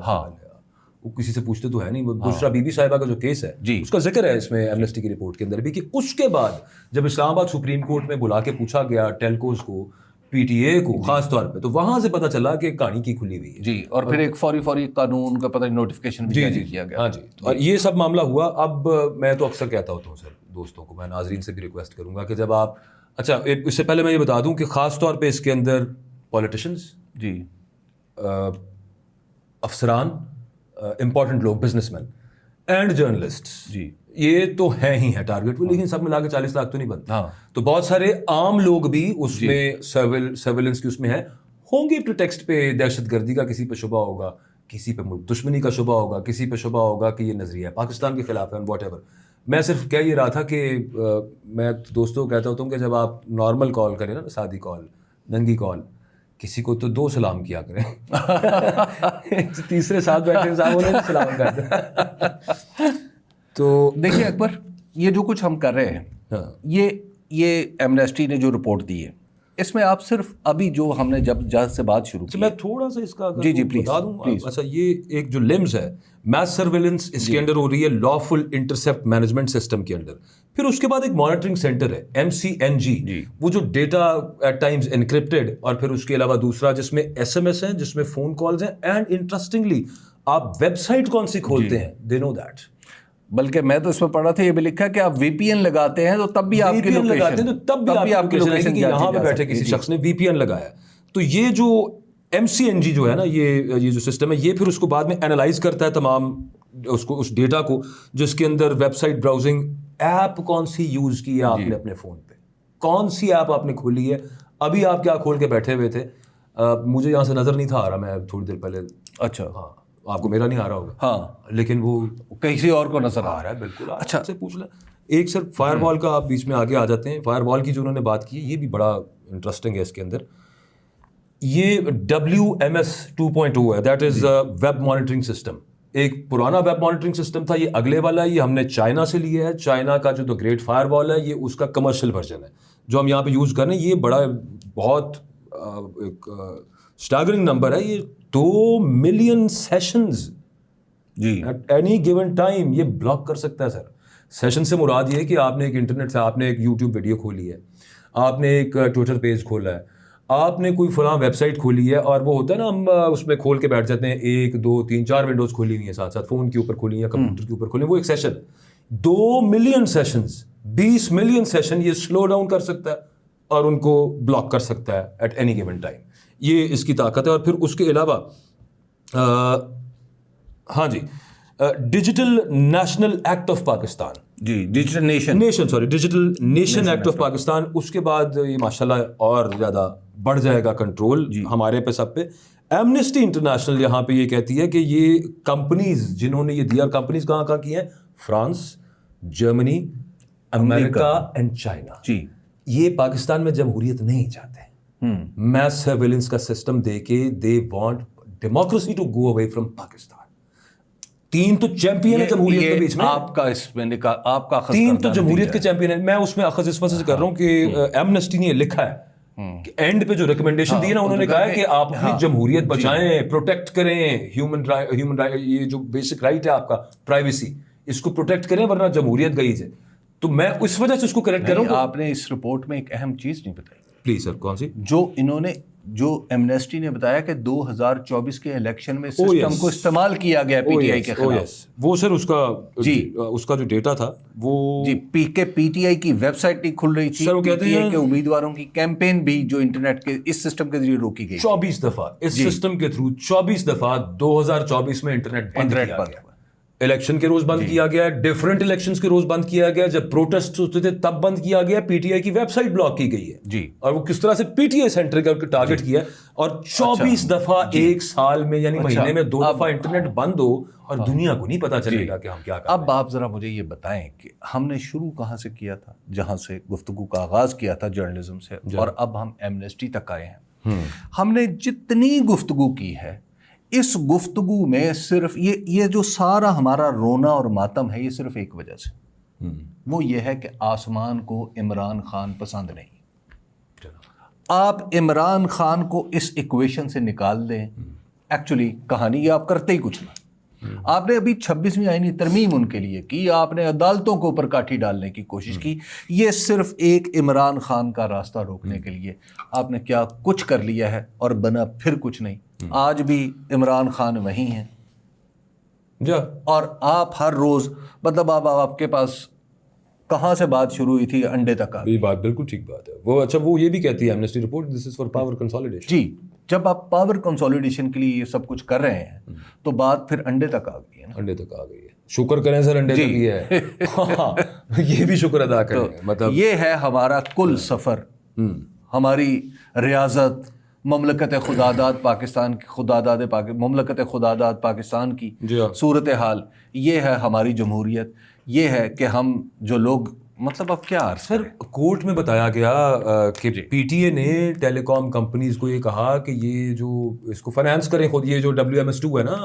وہ کسی سے پوچھتے تو ہے نہیں. بشرا بی بی صاحبہ کا جو کیس ہے اس کا ذکر ہے اس میں ایمنسٹی کی رپورٹ کے اندر بھی، کہ اس کے بعد جب اسلام آباد سپریم کورٹ میں بلا کے پوچھا گیا ٹیلکوز کو PTA کو خاص طور پہ. تو وہاں سے پتہ چلا کہ کہانی کی کھلی ہوئی ہے. جی, اور پھر ایک فوری قانون کا پتہ نوٹیفیکیشن بھی جاری کیا گیا. ہاں جی, اور یہ سب معاملہ ہوا. اب میں تو اکثر کہتا ہوتا ہوں سر دوستوں کو, میں ناظرین سے بھی ریکویسٹ کروں گا کہ جب آپ, اچھا اس سے پہلے میں یہ بتا دوں کہ خاص طور پہ اس کے اندر پولیٹیشنز, جی, افسران, امپورٹنٹ لوگ, بزنس مین اینڈ جرنلسٹ, جی, یہ تو ہیں ہی ہیں ٹارگیٹ پہ, لیکن سب ملا کے 40 لاکھ تو نہیں بنتے. ہاں, تو بہت سارے عام لوگ بھی اس میں سرویلنس کی اس میں ہیں, ہوں گے پریٹیکسٹ پہ دہشت گردی کا کسی پہ شبہ ہوگا, کسی پہ ملک دشمنی کا شبہ ہوگا, کسی پہ شبہ ہوگا کہ یہ نظریہ پاکستان کے خلاف ہے, واٹ ایور. میں صرف کہہ یہ رہا تھا کہ میں دوستوں کو کہتا ہوتا ہوں کہ جب آپ نارمل کال کریں نا, سادی کال, ننگی کال, کسی کو تو 2 سلام کیا کریں, تیسرے ساتھ بیٹھے صاحب انہیں سلام کر دیں. تو دیکھیے اکبر, یہ جو کچھ ہم کر رہے ہیں, یہ ایمنیسٹی نے جو رپورٹ دی ہے, اس میں آپ صرف ابھی جو ہم نے جب سے بات شروع کی, میں تھوڑا سا اس کا جی پلیز بتا دوں. اچھا, یہ ایک جو لمز ہے میس سرویلنس, اس کے اندر ہو رہی ہے لافل انٹرسیپٹ مینجمنٹ سسٹم کے اندر. پھر اس کے بعد ایک مانیٹرنگ سینٹر ہے MCNG, وہ جو ڈیٹا ایٹ ٹائمز انکرپٹڈ, اور پھر اس کے علاوہ دوسرا جس میں SMS ہیں, جس میں فون کالز ہیں, اینڈ انٹرسٹنگلی آپ ویب سائٹ کون سی کھولتے ہیں, دے نو دیٹ. بلکہ میں تو اس میں پڑھا تھا, یہ بھی لکھا ہے کہ آپ VPN لگاتے ہیں تو تب بھی آپ کی لوکیشن, تب بھی آپ کی لوکیشن کہ یہاں پہ بیٹھے کسی شخص نے VPN لگایا. تو یہ جو MCNG جو ہے نا, یہ جو سسٹم ہے, یہ پھر اس کو بعد میں اینالائز کرتا ہے تمام اس ڈیٹا کو, جس کے اندر ویب سائٹ براؤزنگ, ایپ کون سی یوز کی ہے آپ نے اپنے فون پہ, کون سی ایپ آپ نے کھولی ہے, ابھی آپ کیا کھول کے بیٹھے ہوئے تھے. مجھے یہاں سے نظر نہیں تھا آ رہا, میں تھوڑی دیر پہلے, اچھا ہاں آپ کو میرا نہیں آ رہا ہوگا, ہاں, لیکن وہ کسی اور کو نظر آ رہا ہے. بالکل, اچھا سے پوچھ لیں. ایک سر فائر وال کا آپ بیچ میں آگے آ جاتے ہیں. فائر وال کی جو انہوں نے بات کی ہے, یہ بھی بڑا انٹرسٹنگ ہے. اس کے اندر یہ WMS 2.0 ہے, that is web monitoring system. ایک پرانا ویب مانیٹرنگ سسٹم تھا, یہ اگلے والا ہے, یہ ہم نے چائنا سے لیا ہے. چائنا کا جو گریٹ فائر وال ہے, یہ اس کا کمرشل ورژن ہے جو ہم یہاں پہ یوز کر رہے ہیں. یہ بڑا بہت ایک اسٹاگرنگ نمبر ہے, یہ 2 ملین سیشنز جی ایٹ اینی گیون ٹائم یہ بلاک کر سکتا ہے. سر سیشن سے مراد یہ ہے کہ آپ نے ایک انٹرنیٹ سے, آپ نے ایک یوٹیوب ویڈیو کھولی ہے, آپ نے ایک ٹویٹر پیج کھولا ہے, آپ نے کوئی فلاں ویب سائٹ کھولی ہے, اور وہ ہوتا ہے نا, ہم اس میں کھول کے بیٹھ جاتے ہیں, 1 2 3 4 ونڈوز کھولی ہوئی ہیں ساتھ ساتھ, فون کے اوپر کھولی ہیں, کمپیوٹر کے اوپر کھولی ہیں, وہ ایک session 2 million sessions, 20 million session یہ سلو ڈاؤن کر سکتا ہے اور ان کو بلاک کر سکتا ہے ایٹ اینی گیون ٹائم. یہ اس کی طاقت ہے. اور پھر اس کے علاوہ ہاں جی, digital national act of Pakistan, جی digital digital nation act of Pakistan. اس کے بعد یہ ماشاءاللہ اور زیادہ بڑھ جائے گا کنٹرول ہمارے پہ, سب پہ. ایمنسٹی انٹرنیشنل یہاں پہ یہ کہتی ہے کہ یہ کمپنیز جنہوں نے یہ دیا, کمپنیز کہاں کہاں کی ہیں, فرانس, جرمنی, امریکہ اینڈ چائنا. جی, یہ پاکستان میں جمہوریت نہیں چاہتے, میس سرویلنس کا سسٹم دے کے they want democracy to go away from Pakistan. 3 تو چیمپئن ہے جمہوریت کے بیچ میں, آپ کا اس میں آپ کا 3 تو جمہوریت کے چیمپئن ہیں. میں اس میں اخذ اس وجہ سے کر رہا ہوں کہ ایمنسٹی نے یہ لکھا ہے کہ اینڈ پہ جو ریکمنڈیشن دی نا, انہوں نے کہا ہے کہ آپ اپنی جمہوریت بچائیں, پروٹیکٹ کریں, ہیومن یہ جو بیسک رائٹ ہے آپ کا پرائیویسی, اس کو پروٹیکٹ کریں ورنہ جمہوریت گئی ہے. تو میں اس وجہ سے اس کو کریکٹ کر رہا ہوں. آپ نے اس رپورٹ میں ایک اہم چیز نہیں بتائی. پلیز سر, کون سی؟ جو ایمنیسٹی نے بتایا کہ 2024 کے الیکشن میں سسٹم کو استعمال کیا گیا PTI کے خلاف. وہ سر اس کا جو ڈیٹا تھا وہ جی PTI کی ویب سائٹ نہیں کھل رہی تھی. سر وہ کہتے ہیں کہ امیدواروں کی کیمپین بھی جو انٹرنیٹ کے اس سسٹم کے ذریعے روکی گئی. 24 دفعہ اس سسٹم کے تھرو 24 دفعہ 2024 میں انٹرنیٹ بند کیا گیا. الیکشن کے روز بند کیا گیا, ڈفرینٹ الیکشنز کے روز بند کیا گیا, جب پروٹیسٹ ہوتے تھے تب بند کیا گیا. PTI کی ویب سائٹ بلاک کی گئی ہے جی, اور وہ کس طرح سے PTI سینٹر کا ٹارگٹ کیا, اور 24 دفعہ ایک سال میں, یعنی مہینے میں 2 دفعہ انٹرنیٹ بند ہو اور دنیا کو نہیں پتا چلے گا کہ ہم کیا کر رہے ہیں. اب آپ ذرا مجھے یہ بتائیں کہ ہم نے شروع کہاں سے کیا تھا, جہاں سے گفتگو کا آغاز کیا تھا جرنلزم سے, اور اب ہم ایمنسٹی تک آئے ہیں. ہم نے جتنی گفتگو کی ہے, اس گفتگو میں صرف یہ جو سارا ہمارا رونا اور ماتم ہے, یہ صرف ایک وجہ سے, وہ یہ ہے کہ آسمان کو عمران خان پسند نہیں. آپ عمران خان کو اس ایکویشن سے نکال دیں, ایکچولی کہانی یہ آپ کرتے ہی کچھ نہیں. آپ نے ابھی 26ویں آئینی ترمیم ان کے لیے کی, آپ نے عدالتوں کو اوپر کاٹھی ڈالنے کی کوشش کی, یہ صرف ایک عمران خان کا راستہ روکنے کے لیے آپ نے کیا کچھ کر لیا ہے اور بنا پھر کچھ نہیں. آج بھی عمران خان وہی ہیں اور آپ ہر روز مطلب آپ کے پاس کہاں سے بات شروع ہوئی تھی انڈے تک آ گئی. یہ بات بالکل ٹھیک بات ہے. وہ اچھا وہ یہ بھی کہتی ہے Amnesty report this is for power consolidation. جی, جب آپ پاور کنسولیڈیشن کے لیے یہ سب کچھ کر رہے ہیں تو بات پھر انڈے تک آ گئی ہے. انڈے تک آ گئی ہے. شکر کریں سر انڈے تک ہی ہے. یہ بھی شکر ادا کریں. مطلب یہ ہے ہمارا کل سفر, ہماری ریاضت مملکت خداداد پاکستان کی مملکت خداداد پاکستان کی صورتحال, یہ ہے ہماری جمہوریت, یہ ہے کہ ہم جو لوگ مطلب اب کیا عرض سر کورٹ میں بتایا گیا کہ پی ٹی اے نے ٹیلی کام کمپنیز کو یہ کہا کہ یہ جو اس کو فائنانس کریں خود, یہ جو WMS2 ہے نا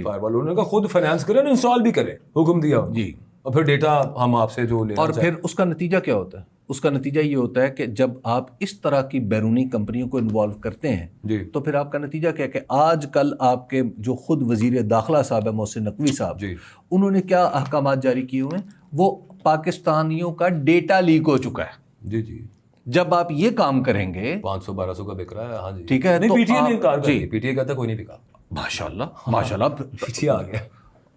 فائر وال, انہوں نے کہا خود فائنانس کریں, انسٹال بھی کریں, حکم دیا جی, اور پھر ڈیٹا ہم آپ سے جو لینا اور پھر اس کا نتیجہ کیا ہوتا ہے؟ اس کا نتیجہ یہ ہوتا ہے کہ جب آپ اس طرح کی بیرونی کمپنیوں کو انوالو کرتے ہیں تو پھر آپ کا نتیجہ کیا ہے کہ آج کل آپ کے جو خود وزیر داخلہ صاحب ہے محسن نقوی صاحب, انہوں نے کیا احکامات جاری کیے ہوئے ہیں, وہ پاکستانیوں کا ڈیٹا لیک ہو چکا ہے. جی جی, جب آپ یہ کام کریں گے 500-1200 کا بک رہا ہے. ہاں جی ٹھیک ہے, پی ٹی اے نے انکار کر دیا. پی ٹی اے کہتا کوئی نہیں بکا. ماشاءاللہ ماشاءاللہ پیچھے آ گیا.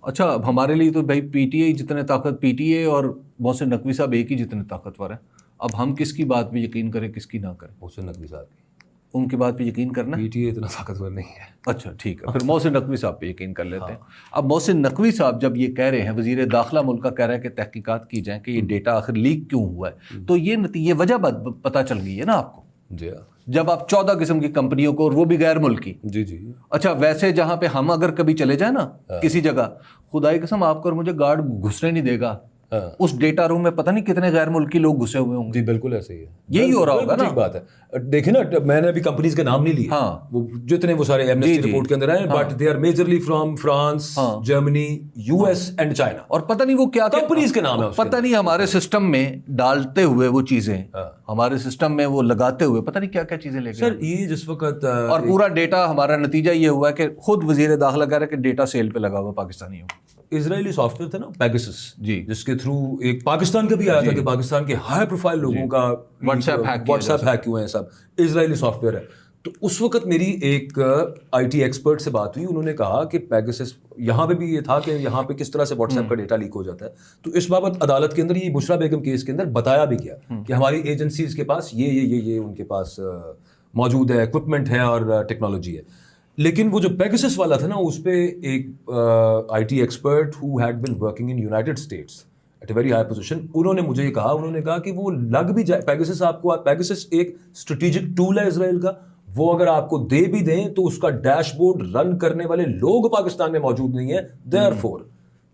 اچھا, اب ہمارے لیے تو بھائی پی ٹی اے جتنے طاقت, پی ٹی اے اور محسن نقوی صاحب ایک ہی جتنے طاقتور ہیں. اب ہم کس کی بات پہ یقین کریں کس کی نہ کریں؟ محسن نقوی صاحب کی. ان کی بات پہ یقین کرنا. پی ٹی اے اتنا طاقتور نہیں ہے. اچھا ٹھیک ہے, پھر محسن نقوی صاحب پہ یقین کر لیتے ہیں. اب محسن نقوی صاحب جب یہ کہہ رہے ہیں, وزیر داخلہ ملک کا کہہ رہا ہے کہ تحقیقات کی جائیں کہ یہ ڈیٹا آخر لیک کیوں ہوا ہے, تو یہ وجہ پتہ چل گئی ہے نا آپ کو. جی, جب آپ 14 قسم کی کمپنیوں کو, اور وہ بھی غیر ملکی. جی جی. اچھا, ویسے جہاں پہ ہم اگر کبھی چلے جائیں نا کسی جگہ, خدائی قسم آپ کو اور مجھے گارڈ گھسنے نہیں دے گا, اس ڈیٹا روم میں پتہ نہیں کتنے غیر ملکی لوگ گھسے ہوئے ہوں گے. جی بالکل ایسے ہی ہے, یہی ہو رہا ہوگا نا. ٹھیک بات ہے. دیکھیں نا, میں نے ابھی کمپنیز کے نام نہیں لیے, وہ جتنے وہ سارے ایمنسٹی رپورٹ کے اندر ہیں, but they are majorly from France, Germany, US and China. اور پتہ نہیں وہ کیا کمپنیز کے نام ہیں, پتہ نہیں ہمارے سسٹم میں ڈالتے ہوئے وہ چیزیں, ہمارے سسٹم میں وہ لگاتے ہوئے پتہ نہیں کیا کیا چیزیں لے گئے. سر یہ جس وقت اور پورا ڈیٹا, ہمارا نتیجہ یہ ہوا ہے کہ خود وزیر داخلہ کہہ رہا ہے کہ ڈیٹا سیل پہ لگا ہوا پاکستانیوں. اسرائیلی سافٹ ویئر تھا نا پیگسس, جس کے تھرو ایک پاکستان کا بھی آیا تھا کہ پاکستان کے ہائی پروفائل لوگوں کا واٹس ایپ ہیک ہوئے ہیں, سب اسرائیلی سافٹ ویئر ہے. تو اس وقت میری ایک IT ایکسپرٹ سے بات ہوئی, انہوں نے کہا کہ پیگسس یہاں پہ بھی یہ تھا کہ یہاں پہ کس طرح سے واٹس ایپ کا ڈیٹا لیک ہو جاتا ہے. تو اس بابت عدالت کے اندر یہ بشرا بیگم کیس کے اندر بتایا بھی گیا کہ ہماری ایجنسیز کے پاس یہ ان کے پاس موجود ہے, اکوپمنٹ ہے اور ٹیکنالوجی ہے. لیکن وہ جو پیگسس والا تھا نا, اس پہ ایک IT expert who had been working in United States at a very high position, انہوں نے مجھے یہ کہا, انہوں نے کہا کہ وہ لگ بھی جائے پیگسس آپ کو, پیگسس ایک اسٹریٹجک ٹول ہے اسرائیل کا, وہ اگر آپ کو دے بھی دیں تو اس کا ڈیش بورڈ رن کرنے والے لوگ پاکستان میں موجود نہیں ہیں.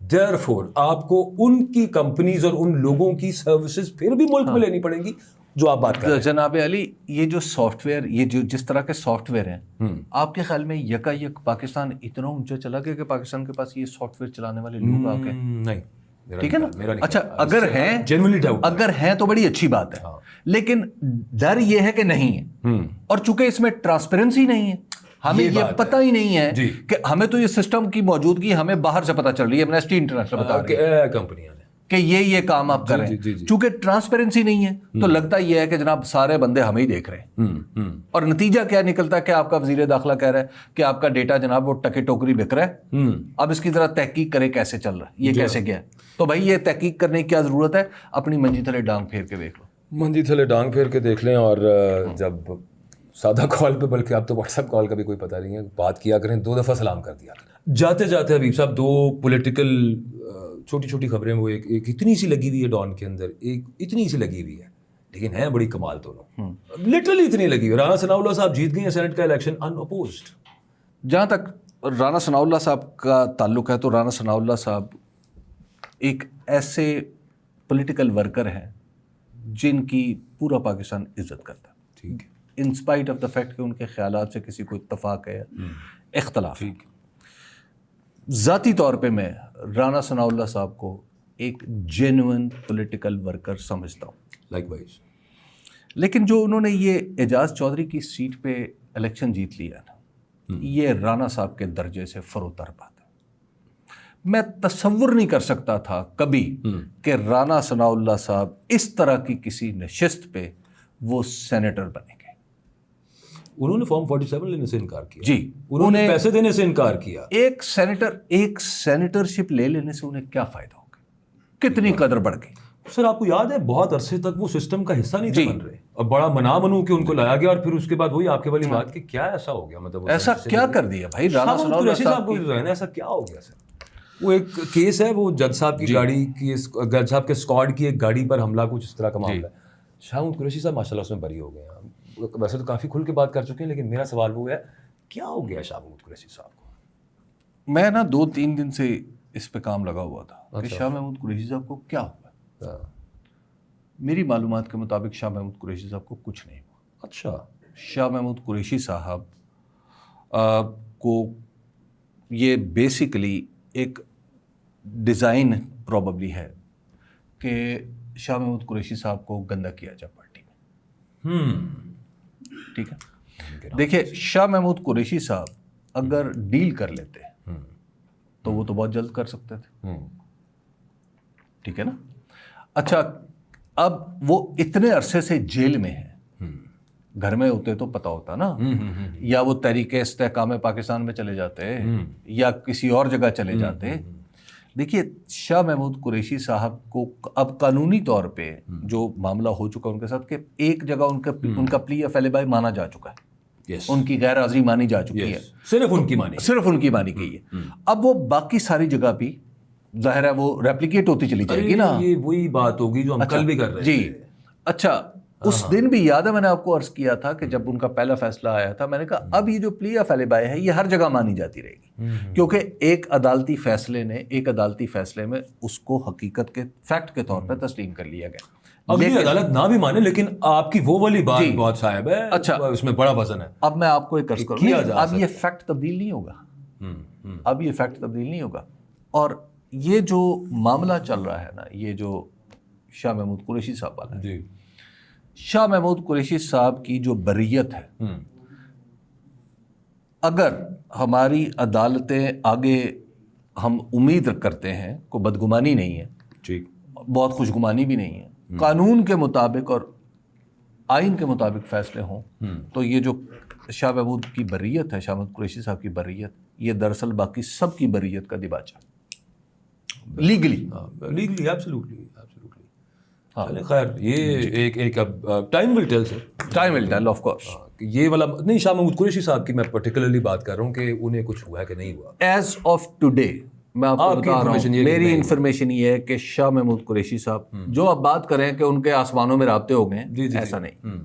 دیئر فور آپ کو ان کی کمپنیز اور ان لوگوں کی سروسز پھر بھی ملک میں لینی پڑیں گی جو آپ بات کر رہے ہیں. جناب علی, یہ جو سافٹ ویئر, یہ جو جس طرح کے سافٹ ویئر ہیں, آپ کے خیال میں یک پاکستان اتنا اونچا چلا گیا کہ پاکستان کے پاس یہ سافٹ ویئر چلانے والے لوگ آ گئے؟ نہیں, ٹھیک ہے نا. اچھا, اگر ہیں تو بڑی اچھی بات ہے, لیکن ڈر یہ ہے کہ نہیں ہے, اور چونکہ اس میں ٹرانسپیرنسی نہیں ہے, ہمیں یہ پتہ ہی نہیں ہے کہ ہمیں تو یہ سسٹم کی موجودگی ہمیں باہر سے پتہ چل رہی ہے, ایمنسٹی انٹرنیشنل بتا رہی ہے کمپنیاں کہ یہ کام آپ کر رہے ہیں. چونکہ ٹرانسپیرنسی نہیں ہے تو لگتا یہ ہے کہ جناب سارے بندے ہمیں ہی دیکھ رہے ہیں, اور نتیجہ کیا نکلتا ہے کہ آپ کا وزیر داخلہ کہہ رہا ہے کہ آپ کا ڈیٹا جناب وہ ٹکے ٹوکری بک رہا ہے, اب اس کی ذرا تحقیق کرے کیسے چل رہا ہے, یہ کیسے گیا. تو بھائی یہ تحقیق کرنے کی کیا ضرورت ہے, اپنی منجی تھلے ڈانگ پھیر کے دیکھ لو, منجی تھلے ڈانگ پھیر کے دیکھ لیں. اور جب سادہ کال پہ, بلکہ اب تو واٹس ایپ کال کا بھی کوئی پتہ نہیں ہے, بات کیا کریں 2 دفعہ سلام کر دیا کریں. جاتے جاتے حبیب صاحب 2 پولیٹیکل چھوٹی چھوٹی خبریں, وہ ایک اتنی سی لگی ہوئی ہے ڈان کے اندر, ایک اتنی سی لگی ہوئی ہے, لیکن ہیں بڑی کمال دونوں, لٹرلی اتنی لگی ہوئی. رانا ثناء اللہ صاحب جیت گئے ہیں سینٹ کا الیکشن ان اپوزڈ. جہاں تک رانا ثناء اللہ صاحب کا تعلق ہے تو رانا ثناء اللہ صاحب ایک ایسے پولیٹیکل ورکر ہیں جن کی پورا پاکستان عزت کرتا ہے, ٹھیک ہے, in spite of the fact کہ ان کے خیالات سے کسی کو اتفاق ہے, اختلاف. ذاتی طور پہ میں رانا ثناء اللہ صاحب کو ایک جینوئن پولیٹیکل ورکر سمجھتا ہوں. Like wise. لیکن جو انہوں نے یہ اعجاز چودھری کی سیٹ پہ الیکشن جیت لیا نا, یہ رانا صاحب کے درجے سے فروتر بات ہے. میں تصور نہیں کر سکتا تھا کبھی کہ رانا ثناء اللہ صاحب اس طرح کی کسی نشست پہ وہ سینیٹر بنیں گے. انہوں نے فارم 47 لینے سے انکار کیا. جی, انہوں نے پیسے دینے سے انکار کیا. ایک سینیٹرشپ لے لینے سے انہیں کیا فائدہ ہوگا, کتنی قدر بڑھ گئی. سر آپ کو یاد ہے بہت عرصے تک وہ سسٹم کا حصہ نہیں تھے بن رہے, اور بڑا منا بنو کہ ان کو لایا گیا, اور پھر اس کے بعد وہی آپ کے والی بات کہ کیا ایسا ہو گیا, مطلب ایسا کیا کر دیا بھائی رانا ثناء اللہ صاحب کو, ایسا کیا ہو گیا سر. وہ ایک کیس ہے, وہ جج صاحب کی گاڑی کی, جج صاحب کے اسکواڈ کی ایک گاڑی پر حملہ, کچھ اس طرح کا معاملہ ہے. شاہ محمود قریشی صاحب ماشاء اللہ اس میں بری ہو گئے ہیں. ویسے تو کافی کھل کے بات کر چکے ہیں, لیکن میرا سوال وہ ہے کیا ہو گیا شاہ محمود قریشی صاحب کو. میں نا 2-3 دن سے اس پہ کام لگا ہوا تھا کہ شاہ محمود قریشی صاحب کو کیا ہوا. میری معلومات کے مطابق شاہ محمود قریشی صاحب کو کچھ نہیں ہوا. اچھا. شاہ محمود قریشی صاحب کو یہ بیسیکلی ایک ڈیزائن پروبیبلی ہے کہ شاہ محمود قریشی صاحب کو گندا کیا جائے پارٹی میں. ٹھیک ہے, دیکھیے شاہ محمود قریشی صاحب اگر ڈیل کر لیتے تو وہ تو بہت جلد کر سکتے تھے. ٹھیک ہے نا. اچھا, اب وہ اتنے عرصے سے جیل میں ہیں, گھر میں ہوتے تو پتہ ہوتا نا, یا وہ تحریک استحکام پاکستان میں چلے جاتے یا کسی اور جگہ چلے جاتے. دیکھیے شاہ محمود قریشی صاحب کو اب قانونی طور پہ جو معاملہ ہو چکا ان کے ساتھ کہ ایک جگہ ان کا پلی آف ایلیبائی مانا جا چکا ہے, ان کی غیر حاضری مانی جا چکی ہے, صرف ان کی مانی گئی ہے. اب وہ باقی ساری جگہ بھی ظاہر ہے وہ ریپلیکیٹ ہوتی چلی جائے گی نا. یہ وہی بات ہوگی جو ہم کل بھی کر رہے ہیں. جی اچھا, اس دن بھی یاد ہے میں نے آپ کو عرض کیا تھا کہ جب ان کا پہلا فیصلہ آیا تھا, میں نے کہا اب یہ جو پلی آف ایلیبائی ہے یہ ہر جگہ مانی جاتی رہے گی, کیونکہ ایک عدالتی فیصلے میں اس کو حقیقت کے فیکٹ کے طور پہ تسلیم کر لیا گیا. اگلی عدالت نہ بھی مانے, لیکن آپ کی وہ والی بات بہت صاحب ہے. اچھا, اس میں بڑا وزن ہے. اب میں آپ کو ایک عرض کروں, اب یہ فیکٹ تبدیل نہیں ہوگا. اور یہ جو معاملہ چل رہا ہے نا, یہ جو شاہ محمود قریشی صاحب والا ہے, شاہ محمود قریشی صاحب کی جو بریت ہے, اگر ہماری عدالتیں آگے ہم امید کرتے ہیں, کوئی بدگمانی نہیں ہے, بہت خوشگمانی بھی نہیں ہے, قانون کے مطابق اور آئین کے مطابق فیصلے ہوں, تو یہ جو شاہ محمود کی بریت ہے, شاہ محمود قریشی صاحب کی بریت, یہ دراصل باقی سب کی بریت کا دیباچہ لیگلی. ایبسلیوٹلی. خیر یہ ایک اب time will tell of course. یہ والا نہیں, شاہ محمود قریشی صاحب کی میں پرٹیکولرلی بات کر رہا ہوں کہ انہیں کچھ ہوا ہے کہ نہیں ہوا. ایز آف ٹوڈے میں آپ کو بتا رہا ہوں, میری انفارمیشن یہ ہے کہ شاہ محمود قریشی صاحب جو آپ بات کریں کہ ان کے آسمانوں میں رابطے ہو گئے, ایسا نہیں.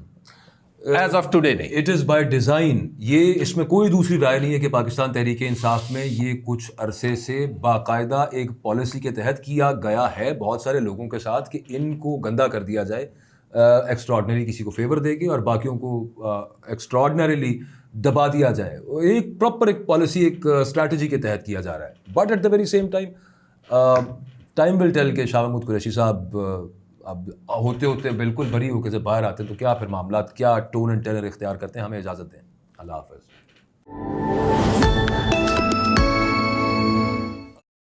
ایز آف ٹوڈے نہیں. It is by design. یہ اس میں کوئی دوسری رائے نہیں ہے کہ پاکستان تحریک انصاف میں یہ کچھ عرصے سے باقاعدہ ایک پالیسی کے تحت کیا گیا ہے بہت سارے لوگوں کے ساتھ کہ ان کو گندا کر دیا جائے, ایکسٹراڈنری کسی کو فیور دے کے اور باقیوں کو ایکسٹراڈنریلی دبا دیا جائے. ایک پراپر ایک پالیسی, ایک اسٹریٹجی کے تحت کیا جا رہا ہے. But at the very same time will tell کہ شاہ محمود قریشی صاحب اب ہوتے بالکل بری ہو کے جب باہر آتے ہیں تو کیا پھر معاملات کیا ٹون اینڈ ٹیلر اختیار کرتے ہیں. ہمیں اجازت دیں. اللہ حافظ.